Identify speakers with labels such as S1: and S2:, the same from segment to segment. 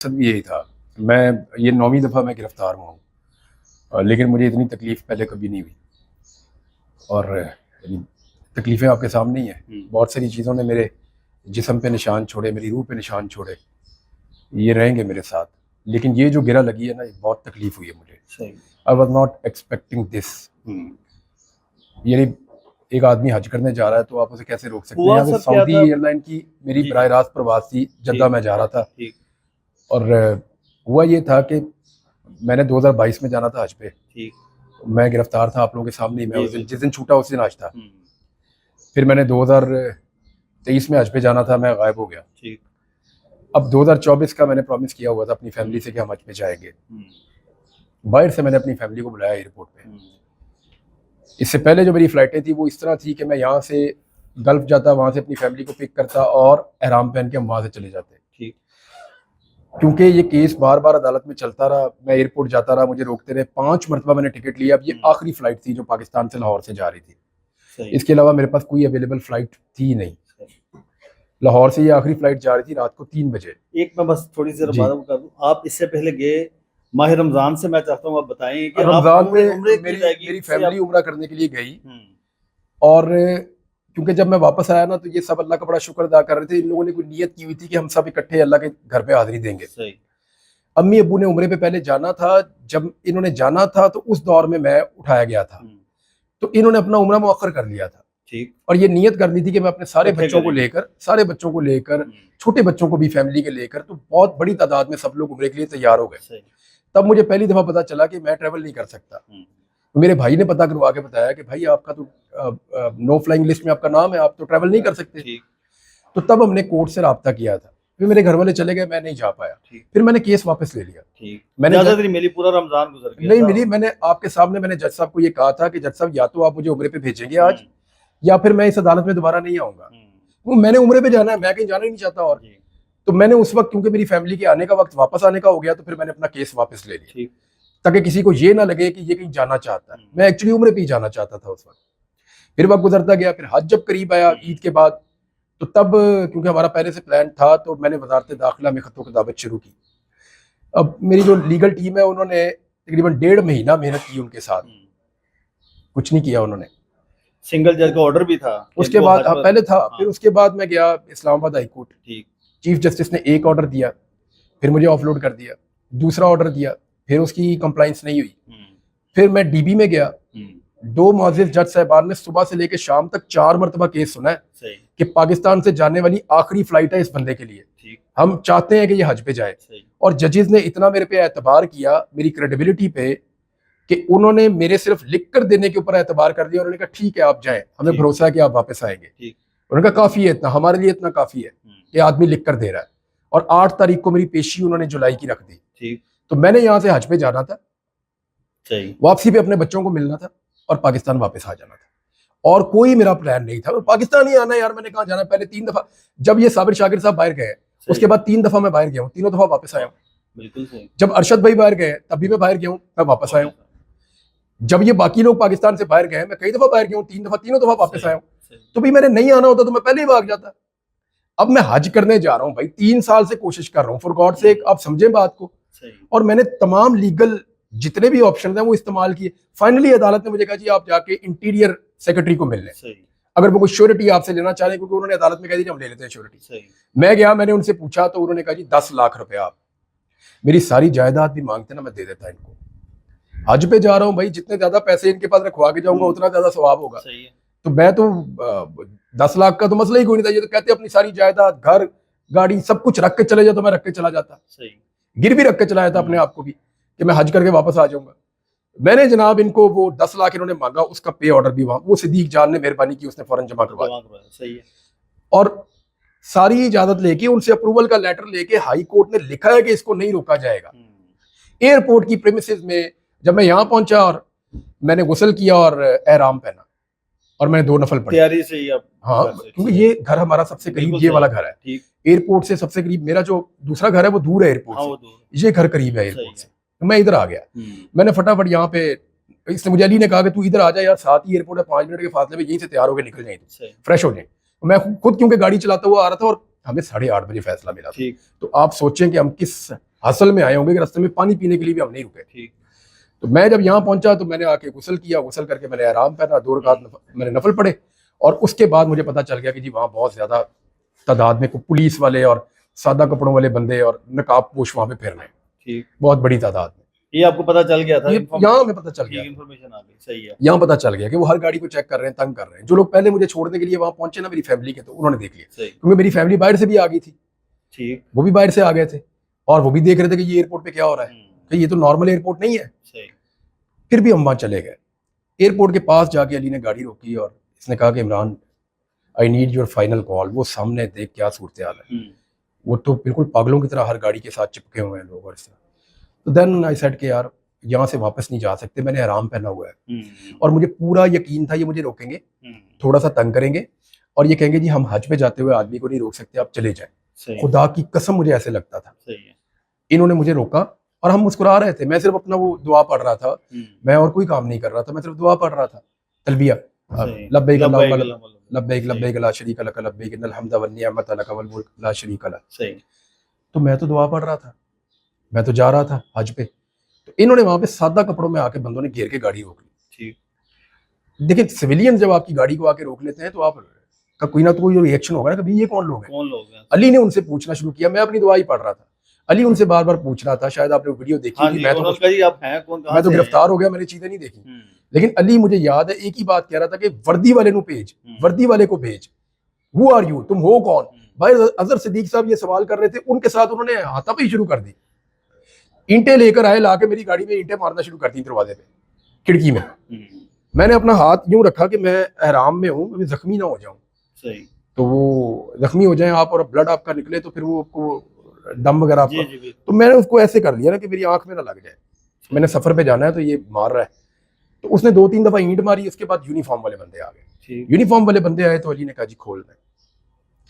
S1: मकसद भी यही था। मैं ये 9वीं दफ़ा मैं गिरफ़्तार हुआ हूँ, लेकिन मुझे इतनी तकलीफ़ पहले कभी नहीं हुई। और यानी तकलीफ़ें आपके सामने ही हैं। बहुत सारी चीज़ों ने मेरे जिस्म पे निशान छोड़े, मेरी रूह पे निशान छोड़े, ये रहेंगे मेरे साथ। लेकिन ये जो गिरा लगी है ना, ये बहुत तकलीफ़ हुई है मुझे। I was not expecting this. यानी एक आदमी हज करने जा रहा है तो आप उसे कैसे रोक सकते हैं? यहाँ पे सऊदी एयरलाइन की मेरी बराह रास्त प्रवास थी, जद्दा में जा रहा था। और हुआ ये था कि मैंने 2022 में जाना था हज पे। मैं गिरफ्तार था आप लोगों के सामने ही। मैं उस दिन जिस दिन छूटा उस दिन हज था। फिर मैंने 2023 में हज पे जाना था, मैं गायब हो गया। अब 2024 का मैंने प्रॉमिस किया हुआ था अपनी फैमिली से कि हम हज पे जाएंगे। बाहर से मैंने अपनी फैमिली को बुलाया एयरपोर्ट पे। इससे पहले जो मेरी फ्लाइटें थी वो इस तरह थी कि मैं यहाँ से गल्फ जाता, वहाँ से अपनी फैमिली को पिक करता और एहराम पहन के हम वहाँ से चले जाते। क्योंकि ये केस बार बार अदालत में चलता रहा, मैं एयरपोर्ट जाता रहा, मुझे रोकते रहे। 5 मरतबा मैंने टिकट लिया। अब ये आखिरी फ्लाइट थी जो पाकिस्तान से लाहौर से जा रही थी। इसके अलावा मेरे पास कोई अवेलेबल फ्लाइट थी नहीं। लाहौर से ये आखिरी फ्लाइट जा रही थी रात को 3 बजे।
S2: एक मैं बस थोड़ी सी बात कर दूं, आप इससे पहले गए माह रमजान से, मैं चाहता हूँ आप बताएं कि
S1: रमजान में मेरी फैमिली उम्रा करने के लिए गई। और क्योंकि जब मैं वापस आया ना तो ये सब अल्लाह का बड़ा शुक्र अदा कर रहे थे। इन लोगों ने कोई नियत की हुई थी कि हम सब इकट्ठे अल्लाह के घर पे हाजिरी देंगे। अम्मी अब्बू ने उम्रे पे पहले जाना था। जब इन्होंने जाना था तो उस दौर में मैं उठाया गया था, तो इन्होंने अपना उम्रा मुअख्खर कर लिया था। और ये नियत कर ली थी कि मैं अपने सारे बच्चों को लेकर छोटे बच्चों को भी फैमिली के लेकर, तो बहुत बड़ी तादाद में सब लोग उम्रे के लिए तैयार हो गए। तब मुझे पहली दफा पता चला कि मैं ट्रैवल नहीं कर सकता। तो मेरे भाई ने पता करवा के बताया कि भाई आपका तो नो फ्लाइंग लिस्ट में आपका नाम है, आप तो ट्रैवल नहीं कर सकते। तो तब हमने कोर्ट से रब्ता किया था। फिर मेरे घर वाले चले गए, मैं नहीं जा पाया। फिर मैंने केस वापस ले लिया। मैंने
S2: मिली, पूरा रमजान गुजर गया
S1: नहीं मिली। मैंने आपके सामने मैंने जज साहब को ये कहा था कि जज साहब या तो आप मुझे उम्रे पे भेजेंगे आज, या फिर मैं इस अदालत में दोबारा नहीं आऊंगा। वो मैंने उम्रे पे जाना है, मैं कहीं जाना ही नहीं चाहता। और तो मैंने उस वक्त, क्योंकि मेरी फैमिली के आने का वक्त वापस आने का हो गया, तो फिर मैंने अपना केस वापस ले लिया ताकि किसी को ये ना लगे कि ये कहीं जाना चाहता है। मैं एक्चुअली उम्रे पे ही जाना चाहता था उस वक्त। फिर वक्त गुजरता गया। फिर हज जब करीब आया ईद के बाद, तो तब क्योंकि हमारा पहले से प्लान था, तो मैंने वजारत दाखिला में खतों किताबत शुरू की। अब मेरी जो लीगल टीम है उन्होंने तकरीबन 1.5 महीना मेहनत की उनके साथ, कुछ नहीं किया उन्होंने।
S2: सिंगल जज का ऑर्डर भी था
S1: उसके बाद, पहले था। फिर उसके बाद मैं गया Islamabad high court. Chief justice ने एक ऑर्डर दिया, फिर मुझे ऑफलोड कर दिया। दूसरा ऑर्डर दिया, फिर उसकी कंप्लाइंस नहीं हुई। फिर मैं डीबी में गया। 2 मुअज़्ज़िज़ जज साहबान ने सुबह से लेकर शाम तक 4 मरतबा केस सुना है कि पाकिस्तान से जाने वाली आखिरी फ्लाइट है इस बंदे के लिए, हम चाहते हैं कि ये हज पे जाए। और जजेस ने इतना मेरे पे एतबार किया, मेरी क्रेडिबिलिटी पे, कि उन्होंने मेरे सिर्फ लिख कर देने के ऊपर एतबार कर दिया। उन्होंने कहा ठीक है आप जाएं, हमें भरोसा है कि आप वापस आएंगे। उन्होंने कहा काफी है इतना, हमारे लिए इतना काफी है कि आदमी लिख कर दे रहा है। और 8 तारीख को मेरी पेशी उन्होंने जुलाई की रख दी। तो मैंने यहाँ से हज पे जाना था, वापसी पे अपने बच्चों को मिलना था और पाकिस्तान वापस आ जाना था। और कोई मेरा प्लान नहीं था पाकिस्तान ही आना। यार मैंने कहा जाना, पहले 3 दफा जब ये साबिर शाकिर साहब बाहर गए, उसके बाद 3 दफा मैं बाहर गया हूँ, तीनों दफा वापस आया हूँ।
S2: बिल्कुल सही।
S1: जब अरशद भाई बाहर गए तब भी मैं बाहर गया हूँ, मैं वापस आया हूँ। जब ये बाकी लोग पाकिस्तान से बाहर गए, मैं कई दफा बाहर गया हूँ, 3 दफा, तीनों दफा वापस आया हूँ। तो भी मैंने नहीं आना होता तो मैं पहले ही भाग जाता। अब मैं हज करने जा रहा हूँ भाई, 3 साल से कोशिश कर रहा हूँ, फॉर गॉड सेक आप समझें बात को। और मैंने तमाम लीगल जितने भी ऑप्शन हैं वो इस्तेमाल किए। फाइनली अदालत ने मुझे कहा जी आप जाके इंटीरियर सेक्रेटरी को मिल लें, अगर वो कोई श्योरिटी आपसे लेना चाह रहे हैं, क्योंकि उन्होंने अदालत में कह दी हम ले लेते हैं श्योरिटी। मैं गया, मैंने उनसे पूछा तो उन्होंने कहा जी 10 लाख रुपए आप, मेरी सारी जायदाद भी मांगते ना मैं दे देता इनको। हज पे जा रहा हूँ भाई, जितने ज्यादा पैसे इनके पास रखवा के जाऊंगा उतना ज्यादा सवाब होगा। तो मैं तो 10 लाख का तो मसला ही कोई नहीं था। ये तो कहते अपनी सारी जायदाद, घर, गाड़ी सब कुछ रख के चले जाओ, तो मैं रख के चला जाता, गिर भी रख के चला जाता अपने आप को भी, कि मैं हज करके वापस आ जाऊंगा। मैंने जनाब इनको वो 10 लाख इन्होंने मांगा, उसका पे ऑर्डर भी वहां वो सिद्दीक जान ने मेहरबानी की, उसने फौरन जमा करवा दिया। और सारी इजाजत लेके, उनसे अप्रूवल का लेटर लेके हाई कोर्ट ने लिखा है कि इसको नहीं रोका जाएगा। एयरपोर्ट की प्रेमिसेस में जब मैं यहाँ पहुंचा और मैंने गुस्ल किया और एहराम पहना और मैंने 2 नफल पढ़े
S2: तैयारी से ही। अब
S1: हाँ, क्योंकि ये घर हमारा सबसे करीब ये वाला घर है, एयरपोर्ट से सबसे करीब। मेरा जो दूसरा घर है वो दूर है एयरपोर्ट से, ये घर करीब है एयरपोर्ट से। तो मैं इधर आ गया। मैंने फटाफट यहाँ पे, इसने मुझे अली ने कहा कि तू इधर आ जा यार, साथ ही एयरपोर्ट है, 5 मिनट के फासले में, यहीं से तैयार होकर निकल जाए, फ्रेश हो जाए। मैं खुद क्योंकि गाड़ी चलाता हुआ आ रहा था और हमें 8:30 बजे फैसला मिला था। तो आप सोचें कि हम किस हासिल में आए होंगे कि रास्ते में पानी पीने के लिए भी हम नहीं रुके।
S2: ठीक।
S1: तो मैं जब यहाँ पहुंचा तो मैंने आके गुसल किया, गुसल करके मैंने आराम पहना, 2 रकात मैंने नफल पढ़े, और उसके बाद मुझे पता चल गया कि जी वहाँ बहुत ज्यादा तादाद में पुलिस वाले और सादा कपड़ों वाले बंदे और नकाब पोश वहाँ पे फिर रहे हैं।
S2: ठीक।
S1: बहुत बड़ी तादाद में।
S2: ये आपको पता चल गया था?
S1: यहाँ हमें पता चल गया,
S2: इन्फॉर्मेशन आ गई। सही है।
S1: यहाँ पता चल गया कि वो हर गाड़ी को चेक कर रहे हैं, तंग कर रहे हैं। जो लोग पहले मुझे छोड़ने के लिए वहां पहुंचे ना मेरी फैमिली के, तो उन्होंने देख लिया, क्योंकि मेरी फैमिली बाहर से भी आ गई थी।
S2: ठीक।
S1: वो भी बाहर से आ गए थे और वो भी देख रहे थे कि ये एयरपोर्ट पे क्या हो रहा है, कि ये तो नॉर्मल एयरपोर्ट नहीं है। फिर भी हम वहां चले गए। एयरपोर्ट के पास जाके अली ने गाड़ी रोकी और इसने कहा कि Imran I need your final call. वो सामने देख क्या सूरत हाल है, वो तो बिल्कुल पागलों की तरह हर गाड़ी के साथ चिपके हुए हैं लोग और इस तरह। तो देन आई सेड कि यार यहाँ से वापस नहीं जा सकते, मैंने आराम पहना हुआ है और मुझे पूरा यकीन था ये मुझे रोकेंगे, थोड़ा सा तंग करेंगे और ये कहेंगे जी हम हज पे जाते हुए आदमी को नहीं रोक सकते, आप चले जाएं। खुदा की कसम मुझे ऐसे लगता था। इन्होंने मुझे रोका और हम मुस्कुरा रहे थे। मैं सिर्फ अपना वो दुआ पढ़ रहा था, मैं और कोई काम नहीं कर रहा था, मैं सिर्फ दुआ पढ़ रहा था, तलबिया, लब्बैक लब्बैक लब्बैक ला शरीक लक लब्बैक इन्नल हम्दा वन निअमत लक वल मुल्क ला शरीक लक। तो मैं तो दुआ पढ़ रहा था, मैं तो जा रहा था हज पे। तो इन्होंने वहां पे सादा कपड़ों में आके बंदों ने घेर के गाड़ी रोक ली। देखिए सिविलियन जब आपकी गाड़ी को आके रोक लेते हैं तो आप का कोई ना कोई रिएक्शन होगा ना, कभी ये कौन लोग हैं। अली ने उनसे पूछना शुरू किया, मैं अपनी दुआ ही पढ़ रहा था। अली उनसे बार बार पूछ रहा था, शायद आपने वीडियो देखी थी, मैं तो गिरफ्तार हो गया, मैंने चीजें नहीं देखी। लेकिन अली मुझे याद है एक ही बात कह रहा था कि वर्दी वाले को भेज, वर्दी वाले को भेज, हु आर यू, तुम हो कौन। भाई अजहर सिद्दीक साहब ये सवाल कर रहे थे, उनके साथ उन्होंने हाथापाई शुरू कर दी। ईंटें लेकर आए, लाके मेरी गाड़ी में ईंटें मारना शुरू कर दी दरवाजे पे, खिड़की में। मैंने अपना हाथ यूं रखा कि मैं एहराम में हूं, मैं जख्मी ना हो जाऊं। सही। तो वो जख्मी हो जाए आप और ब्लड आपका निकले तो फिर वो आपको दम वगैरह आपका, तो मैंने उसको ऐसे कर लिया ना कि मेरी आंख में ना लग जाए। मैंने सफर पे जाना है तो ये मार रहा है। तो उसने 2-3 दफा ईंट मारी, उसके बाद यूनिफॉर्म वाले बंदे आ गए। यूनिफॉर्म वाले बंदे आए तो अली ने कहा जी खोल दे।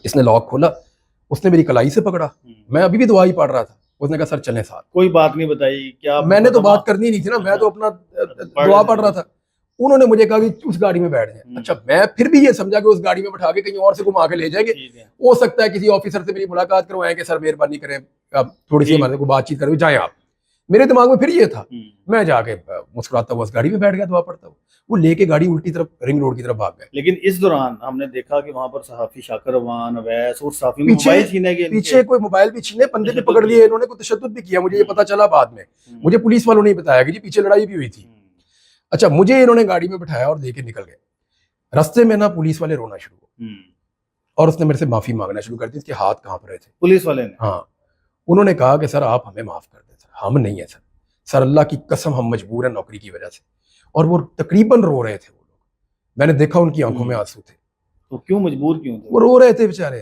S1: इसने लॉक खोला, उसने मेरी कलाई से पकड़ा, मैं अभी भी दुआ ही पढ़ रहा था। उसने कहा सर चलें साथ।
S2: कोई बात नहीं बताई क्या?
S1: मैंने तो बात करनी नहीं थी ना, मैं तो अपना दुआ पढ़ रहा था। उन्होंने मुझे कहा कि उस गाड़ी में बैठ जाए। अच्छा, मैं फिर भी ये समझा कि उस गाड़ी में बैठा के कहीं और से घुमा के ले जाएंगे। हो सकता है किसी ऑफिसर से मेरी मुलाकात करवाएं कि सर मेहरबानी करें, आप थोड़ी सी हमारे को बातचीत करें, जाए आप। मेरे दिमाग में फिर ये था। मैं जाके मुस्कुराता हुआ उस गाड़ी में बैठ गया, दुआ पढ़ता हुआ। वो लेके गाड़ी उल्टी तरफ रिंग रोड की तरफ भाग गए।
S2: लेकिन इस दौरान हमने देखा कि वहां पर सहाफी शाकिर अवान, अवैस और सहाफी मोबाइल छीने के,
S1: पीछे कोई मोबाइल भी छीने, बंदे भी पकड़ लिए इन्होंने, कोई तशद्दुद भी किया। मुझे ये पता चला बाद में, मुझे पुलिस वालों ने ही बताया कि जी पीछे लड़ाई भी हुई थी। अच्छा, मुझे इन्होंने गाड़ी में बिठाया और लेके निकल गए। रास्ते में ना पुलिस वाले रोना शुरू हुए और उसने मेरे से माफी मांगना शुरू कर दी। इसके हाथ कांप रहे थे
S2: पुलिस वाले ने।
S1: हाँ, उन्होंने कहा कि सर आप हमें माफ कर दें। सर हम नहीं है सर अल्लाह की कसम हम मजबूर हैं नौकरी की वजह से। और वो तकरीबन रो रहे थे वो लोग, मैंने देखा उनकी आंखों में आंसू थे।
S2: तो क्यों मजबूर क्यों थे?
S1: वो रो रहे थे बेचारे।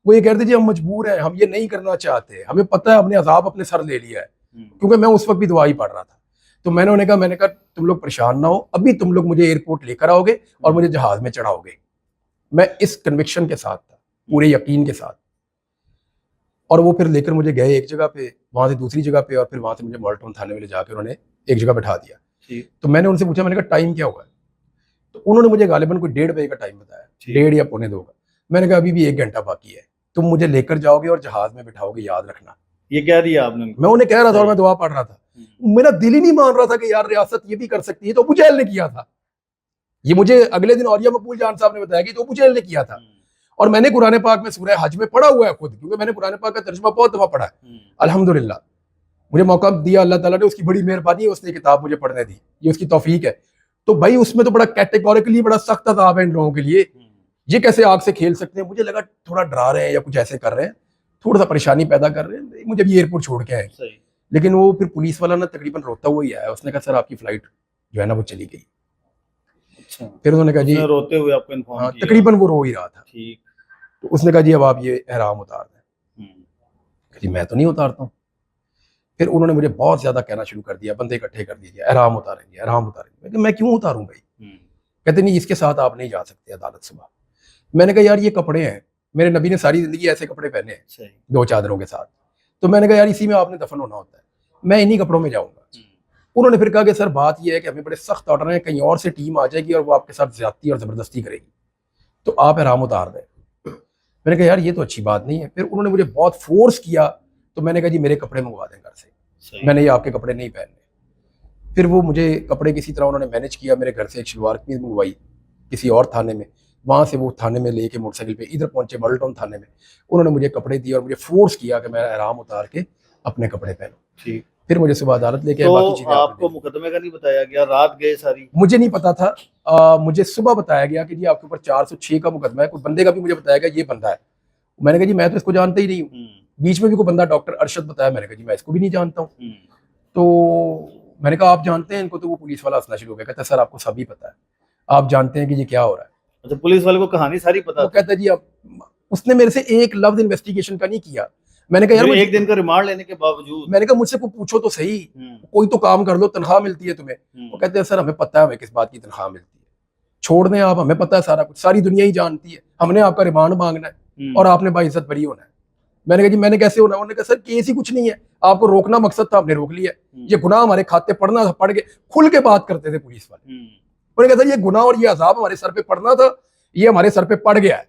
S1: वो ये कहते जी हम मजबूर हैं, हम ये नहीं करना चाहते, हमें पता है हमने अजाब अपने सर ले लिया है। क्योंकि मैं उस वक्त भी दुआ ही पढ़ रहा था। तो मैंने कहा तुम लोग परेशान ना हो, अभी तुम लोग मुझे एयरपोर्ट लेकर आओगे और मुझे जहाज में चढ़ाओगे। मैं इस कन्विक्शन के साथ था, पूरे यकीन के साथ। और वो फिर लेकर मुझे गए एक जगह पे, वहां से दूसरी जगह पे, और फिर वहां से मुझे मॉल्टन थाने में ले जाकर उन्होंने एक जगह बैठा दिया। तो मैंने उनसे पूछा, मैंने कहा टाइम क्या हुआ है? तो उन्होंने मुझे गालिबन कोई 1:30 बजे का टाइम बताया, 1:30 या 1:45 का। मैंने कहा अभी भी 1 घंटा बाकी है, तुम मुझे लेकर जाओगे और जहाज में बिठाओगे, याद रखना।
S2: ये कह दिया आपने? मैं
S1: उन्हें कह रहा था और मैं दुआ पढ़ रहा था। मेरा दिल ही नहीं मान रहा था कि यार रियासत ये भी कर सकती है। तो अबू जहल ने किया था ये, मुझे अगले दिन औरिया मकबूल जान साहब ने बताया कि तो अबू जहल ने किया था। और मैंने कुरान पाक में सूरह हज में पढ़ा हुआ है खुद, क्योंकि मैंने कुरान पाक का तर्जुमा बहुत दफा पढ़ा है। अल्हम्दुलिल्लाह मुझे मौका दिया अल्लाह ताला ने, उसकी बड़ी मेहरबानी है, उसने किताब मुझे पढ़ने दी, ये उसकी तौफीक है। तो भाई उसमें तो बड़ा कैटेगोरिकली बड़ा सख्त अज़ाब है इन लोगों के लिए। ये कैसे आग से खेल सकते हैं? मुझे लगा थोड़ा डरा रहे हैं या कुछ ऐसे कर रहे हैं, थोड़ा सा परेशानी पैदा कर रहे हैं, मुझे भी एयरपोर्ट छोड़ के आए। लेकिन वो फिर पुलिस वाला ना तकरीबन रोता हुआ ही आया। उसने कहा सर आपकी फ्लाइट जो है ना वो चली गई। अच्छा, फिर उन्होंने कहा जी
S2: रोते हुए आपको इन्फॉर्म किया?
S1: तकरीबन वो रो ही रहा था।
S2: ठीक।
S1: तो उसने कहा जी अब आप ये एहराम उतार दें। जी मैं तो नहीं उतारता हूँ। फिर उन्होंने मुझे बहुत ज्यादा कहना शुरू कर दिया, बंदे इकट्ठे कर दिए, एहराम उतारेंगे, एहराम उतारेंगे। मैं क्यों उतारूं भाई? कहते नहीं इसके साथ आप नहीं जा सकते अदालत सुबह। मैंने कहा यार ये कपड़े हैं, मेरे नबी ने सारी जिंदगी ऐसे कपड़े पहने हैं 2 चादरों के साथ। तो मैंने कहा यार इसी में आपने दफन होना होता है, मैं इन्हीं कपड़ों में जाऊंगा। उन्होंने फिर कहा कि सर बात यह है कि हमें बड़े सख्त ऑर्डर हैं, कहीं और से टीम आ जाएगी और वो आपके साथ ज्यादती और जबरदस्ती करेगी, तो आप एहराम उतार दें। मैंने कहा यार ये तो अच्छी बात नहीं है। फिर उन्होंने मुझे बहुत फोर्स किया तो मैंने कहा जी मेरे कपड़े मंगवा दें घर से,
S2: सही।
S1: मैंने ये आपके कपड़े नहीं पहनने। फिर वो मुझे कपड़े किसी तरह उन्होंने मैनेज किया, मेरे घर से एक शलवार कमीज मंगवाई किसी और थाने में, वहाँ से वो थाने में लेके मोटरसाइकिल पे इधर पहुंचे मॉडल टाउन थाने में, उन्होंने मुझे कपड़े दिए और मुझे फोर्स किया कि मैं एहराम उतार के अपने कपड़े पहनूं।
S2: ठीक।
S1: फिर मुझे सुबह अदालत लेके
S2: तो
S1: बाकी चीजें
S2: आपको मुकदमे का नहीं बताया गया, रात गए सारी?
S1: मुझे नहीं पता था। मुझे सुबह बताया गया कि जी आपके ऊपर 406 का मुकदमा है। कोई बंदे का भी मुझे बताया गया ये बंदा है, मैंने कहा जी मैं तो इसको जानता ही नहीं हूँ। बीच में भी कोई बंदा डॉक्टर अरशद बताया, मैंने कहा जी मैं इसको भी नहीं जानता हूँ। तो मैंने कहा आप जानते हैं इनको? तो वो पुलिस वाला हंसना शुरू हो गया, कहता सर आपको सभी पता है, आप जानते हैं कि ये क्या हो रहा है।
S2: अच्छा, पुलिस वाले को कहानी सारी पता?
S1: वो कहता जी आप, उसने मेरे से एक लफ्ज इन्वेस्टिगेशन का नहीं किया। मैंने कहा यार
S2: एक दिन का रिमांड लेने के बावजूद? मैंने
S1: कहा मुझसे को पूछो तो सही, कोई तो काम कर लो, तनख्वाह मिलती है तुम्हें। वो कहते हैं सर हमें पता है हमें किस बात की तनख्वाह मिलती है, छोड़ दें आप, हमें पता है सारा कुछ, सारी दुनिया ही जानती है, हमने आपका रिमांड मांगना है और आपने बाइज्जत बरी होना है। मैंने कहा जी मैंने कैसे होना? उन्होंने कहा सर केस ही कुछ नहीं है, आपको रोकना मकसद था, हमने रोक लिया। ये गुनाह हमारे खाते पड़ना था, पड़ के खुल के बात करते थे पुलिस वाले। उन्होंने कहा सर ये गुनाह और ये अजाब हमारे सर पे पड़ना था, ये हमारे सर पे पड़ गया है,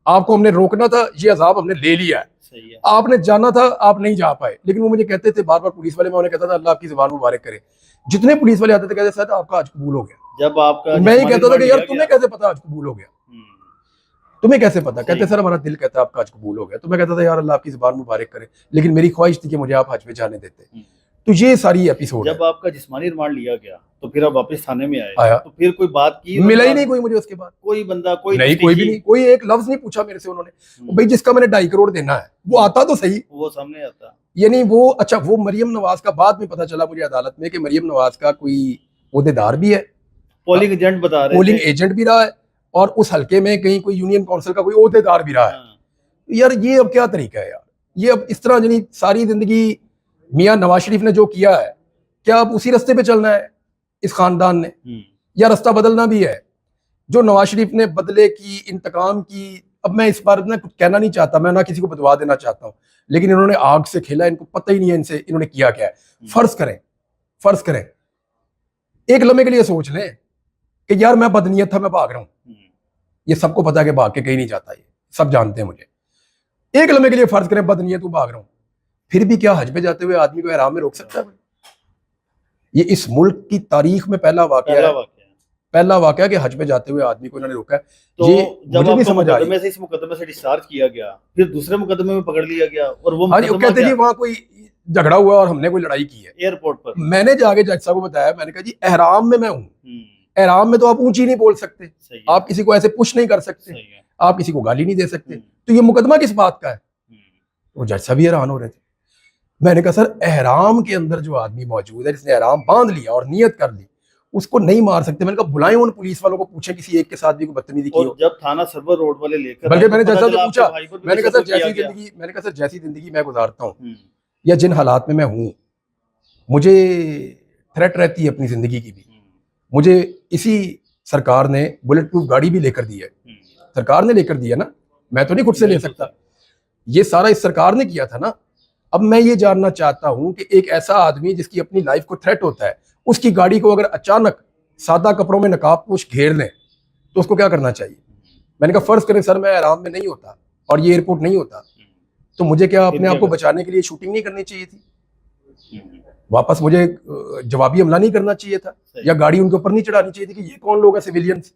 S1: आपको हमने रोकना था, ये अजाब हमने ले लिया है। सही है। आपने जाना था, आप नहीं जा पाए। लेकिन वो मुझे कहते थे बार बार पुलिस वाले, मैं उन्हें कहता था अल्लाह आपकी जुबान मुबारक करे। जितने पुलिस वाले आते थे कहते सर आपका आज कबूल हो गया। जब आपका मैं ही कहता था कि यार तुम्हें कैसे पता आज कबूल हो गया, तुम्हें कैसे पता? कहते सर हमारा दिल कहता है आपका आज कबूल हो गया। तो मैं कहता था यार अल्लाह आपकी जुबान मुबारक करे, लेकिन मेरी ख्वाहिश थी कि मुझे आप हज पे जाने देते। तो ये सारी एपिसोड
S2: जब आपका जिस्मानी रिमांड लिया गया तो फिर आप वापस थाने में आया, तो फिर कोई बात की?
S1: मिला ही नहीं कोई मुझे उसके बाद,
S2: कोई बंदा, कोई
S1: नहीं, कोई भी नहीं, कोई एक लफ्ज नहीं पूछा मेरे से उन्होंने। भाई जिसका मैंने 2.5 करोड़ देना है वो आता तो सही,
S2: वो सामने आता।
S1: यानी वो अच्छा, वो मरियम नवाज का बाद में पता चला मुझे अदालत में कि मरियम नवाज का कोई ओहदेदार भी है,
S2: पोलिंग एजेंट बता रहे,
S1: पोलिंग एजेंट भी रहा है, और उस हल्के में कहीं कोई यूनियन काउंसिल का कोई ओहदेदार भी रहा है। यार ये अब क्या तरीका है यार, ये अब इस तरह यानी सारी जिंदगी मियां नवाज शरीफ ने जो किया है, क्या अब उसी रास्ते पे चलना है इस खानदान ने, या रास्ता बदलना भी है? जो नवाज शरीफ ने बदले की, इंतकाम की, अब मैं इस बार में कुछ कहना नहीं चाहता, मैं ना किसी को बदवा देना चाहता हूं, लेकिन इन्होंने आग से खेला, इनको पता ही नहीं है इनसे इन्होंने किया क्या है। फर्ज करें एक लम्हे के लिए सोच लें कि यार मैं बदनीयत था, मैं भाग रहा हूं, ये सबको पता है कि भाग के कहीं नहीं जाता, ये सब जानते हैं मुझे। एक लम्हे के लिए फर्ज करें बदनीयत हूं, भाग रहा हूं, फिर भी क्या हज पे जाते हुए आदमी को एहराम में रोक सकता है? ये इस मुल्क की तारीख में पहला वाकया कि हज पे जाते हुए आदमी को इन्होंने रोका है।
S2: तो जब आपको मुकदमे से, इस मुकदमे से डिस्चार्ज किया गया, फिर दूसरे मुकदमे में पकड़ लिया गया, और वो
S1: कहते जी वहां कोई झगड़ा हुआ और हमने कोई लड़ाई की है
S2: एयरपोर्ट पर।
S1: मैंने जाके जज साहब को बताया, मैंने कहा जी एहराम में मैं हूँ, एहराम में तो आप ऊंची नहीं बोल सकते, आप किसी को ऐसे पुश नहीं कर सकते, आप किसी को गाली नहीं दे सकते, तो ये मुकदमा किस बात का है? वो जज साहब भी हैरान हो रहे थे। मैंने कहा सर एहराम के अंदर जो आदमी मौजूद है, जिसने एहराम बांध लिया और नियत कर ली, उसको नहीं मार सकते। मैंने कहा बुलाएं उन पुलिस वालों को, पूछे किसी एक के साथ भी कोई बदतमीजी की हो।
S2: जब थाना सर्वर रोड वाले लेकर,
S1: बल्कि मैंने जज साहब से पूछा, मैंने कहा सर जैसी जिंदगी मैं गुजारता हूँ या जिन हालात में मैं हूँ, मुझे थ्रेट रहती है अपनी जिंदगी की भी, मुझे इसी सरकार ने बुलेट प्रूफ गाड़ी भी लेकर दी है, सरकार ने लेकर दी है ना, मैं तो नहीं खुद से ले सकता, ये सारा इस सरकार ने किया था ना। अब मैं ये जानना चाहता हूं कि एक ऐसा आदमी जिसकी अपनी लाइफ को थ्रेट होता है, उसकी गाड़ी को अगर अचानक सादा कपड़ों में नकाबपोश घेर लें तो उसको क्या करना चाहिए? मैंने कहा फर्ज करें सर मैं आराम में नहीं होता और ये एयरपोर्ट नहीं होता, तो मुझे क्या अपने आप को बचाने के लिए शूटिंग नहीं करनी चाहिए थी? वापस मुझे जवाबी हमला नहीं करना चाहिए था, या गाड़ी उनके ऊपर नहीं चढ़ानी चाहिए थी कि ये कौन लोग हैं सिविलियंस